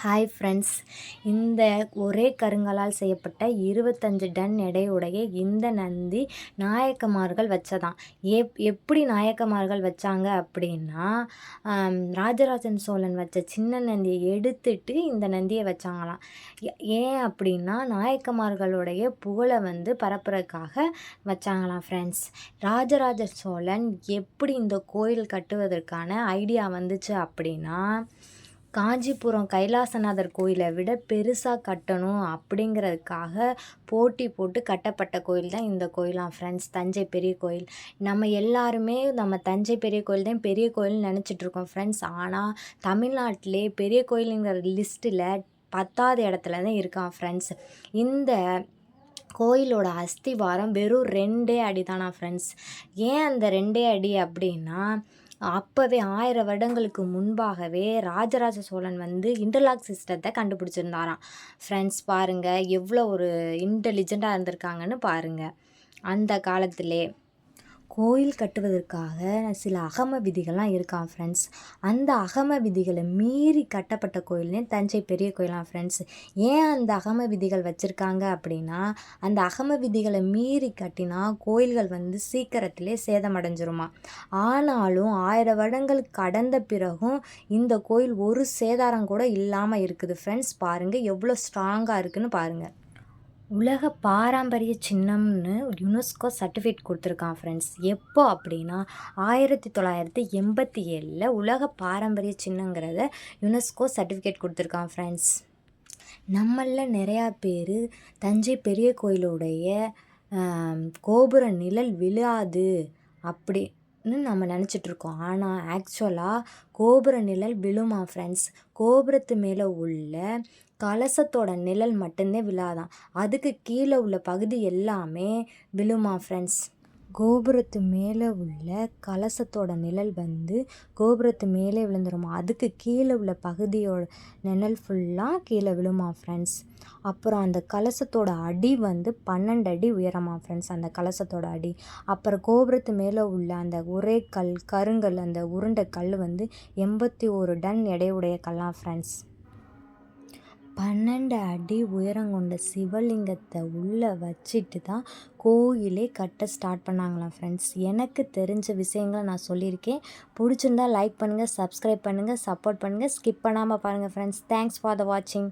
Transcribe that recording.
Hi friends, இந்த ஒரே கருங்கல்லால் செய்யப்பட்ட 25 டன் எடையுடைய இந்த நந்தி நாயக்கமார்கள் வச்சதான். எப்படி நாயக்கமார்கள் வச்சாங்க அப்படின்னா, ராஜராஜன் சோழன் வச்ச சின்ன நந்தியை எடுத்துட்டு இந்த நந்தியை வச்சாங்களாம். ஏன் அப்படின்னா, நாயக்கமார்களுடைய புகழை பரப்புறதுக்காக வச்சாங்களாம் ஃப்ரெண்ட்ஸ். ராஜராஜ சோழன் எப்படி இந்த கோயில் கட்டுவதற்கான ஐடியா வந்துச்சு அப்படின்னா, காஞ்சிபுரம் கைலாசநாதர் கோயிலை விட பெருசாக கட்டணும் அப்படிங்கிறதுக்காக போட்டி போட்டு கட்டப்பட்ட கோயில் தான் இந்த கோயிலாம் ஃப்ரெண்ட்ஸ், தஞ்சை பெரிய கோயில். நம்ம எல்லாருமே நம்ம தஞ்சை பெரிய கோயில் தான் பெரிய கோயில்னு நினச்சிட்ருக்கோம் ஃப்ரெண்ட்ஸ். ஆனால் தமிழ்நாட்டிலே பெரிய கோயிலுங்கிற லிஸ்ட்டில் 10வது இடத்துல தான் இருக்கான் ஃப்ரெண்ட்ஸ். இந்த கோயிலோட அஸ்திவாரம் வெறும் 2 அடி தானா ஃப்ரெண்ட்ஸ். ஏன் அந்த 2 அடி அப்படின்னா, அப்போவே 1000 வருடங்களுக்கு முன்பாகவே ராஜராஜ சோழன் இன்டர்லாக் சிஸ்டத்தை கண்டுபிடிச்சிருந்தாராம் ஃப்ரெண்ட்ஸ். பாருங்கள் எவ்வளோ ஒரு இன்டெலிஜெண்ட்டாக இருந்திருக்காங்கன்னு பாருங்கள். அந்த காலத்திலே கோயில் கட்டுவதற்காக சில அகம விதிகள்லாம் இருக்கான் ஃப்ரெண்ட்ஸ். அந்த அகம விதிகளை மீறி கட்டப்பட்ட கோயில்னே தஞ்சை பெரிய கோயிலாம் ஃப்ரெண்ட்ஸ். ஏன் அந்த அகம விதிகள் வச்சுருக்காங்க அப்படின்னா, அந்த அகம விதிகளை மீறி கட்டினா கோயில்கள் சீக்கிரத்திலே சேதமடைஞ்சிருமா. ஆனாலும் 1000 வருடங்கள் கடந்த பிறகும் இந்த கோயில் ஒரு சேதாரம் கூட இல்லாமல் இருக்குது ஃப்ரெண்ட்ஸ். பாருங்கள் எவ்வளோ ஸ்ட்ராங்காக இருக்குதுன்னு பாருங்கள். உலக பாரம்பரிய சின்னம்னு யுனெஸ்கோ சர்டிஃபிகேட் கொடுத்துருக்கான் ஃப்ரெண்ட்ஸ். எப்போ அப்படின்னா 1987 உலக பாரம்பரிய சின்னங்கிறத யுனெஸ்கோ சர்டிஃபிகேட் கொடுத்துருக்கான் ஃப்ரெண்ட்ஸ். நம்மளில் நிறையா பேர் தஞ்சை பெரிய கோயிலுடைய கோபுர நிழல் விழாது அப்படின்னு நம்ம நினச்சிட்ருக்கோம். ஆனால் ஆக்சுவலாக கோபுர நிழல் விழுமா ஃப்ரெண்ட்ஸ். கோபுரத்து மேலே உள்ள கலசத்தோட நிழல் மட்டும்தான் விழாதான். அதுக்கு கீழே உள்ள பகுதி எல்லாமே விழுமா ஃப்ரெண்ட்ஸ். கோபுரத்து மேலே உள்ள கலசத்தோட நிழல் கோபுரத்து மேலே விழுந்துருமா. அதுக்கு கீழே உள்ள பகுதியோட நிழல் ஃபுல்லாக கீழே விழுமா ஃப்ரெண்ட்ஸ். அப்புறம் அந்த கலசத்தோட அடி 12 அடி உயரமா ஃப்ரெண்ட்ஸ். அந்த கலசத்தோட அடி. அப்புறம் கோபுரத்து மேலே உள்ள அந்த ஒரே கருங்கல், அந்த உருண்டை கல் 81 டன் எடையுடைய கல்லாம் ஃப்ரெண்ட்ஸ். 12 அடி உயரம் கொண்ட சிவலிங்கத்தை உள்ளே வச்சுட்டு தான் கோயிலே கட்ட ஸ்டார்ட் பண்ணாங்களாம் ஃப்ரெண்ட்ஸ். எனக்கு தெரிஞ்ச விஷயங்களை நான் சொல்லியிருக்கேன். பிடிச்சிருந்தா லைக் பண்ணுங்கள், சப்ஸ்கிரைப் பண்ணுங்கள், சப்போர்ட் பண்ணுங்கள், ஸ்கிப் பண்ணாமல் பாருங்கள் ஃப்ரெண்ட்ஸ். தேங்க்ஸ் ஃபார் த வாட்சிங்.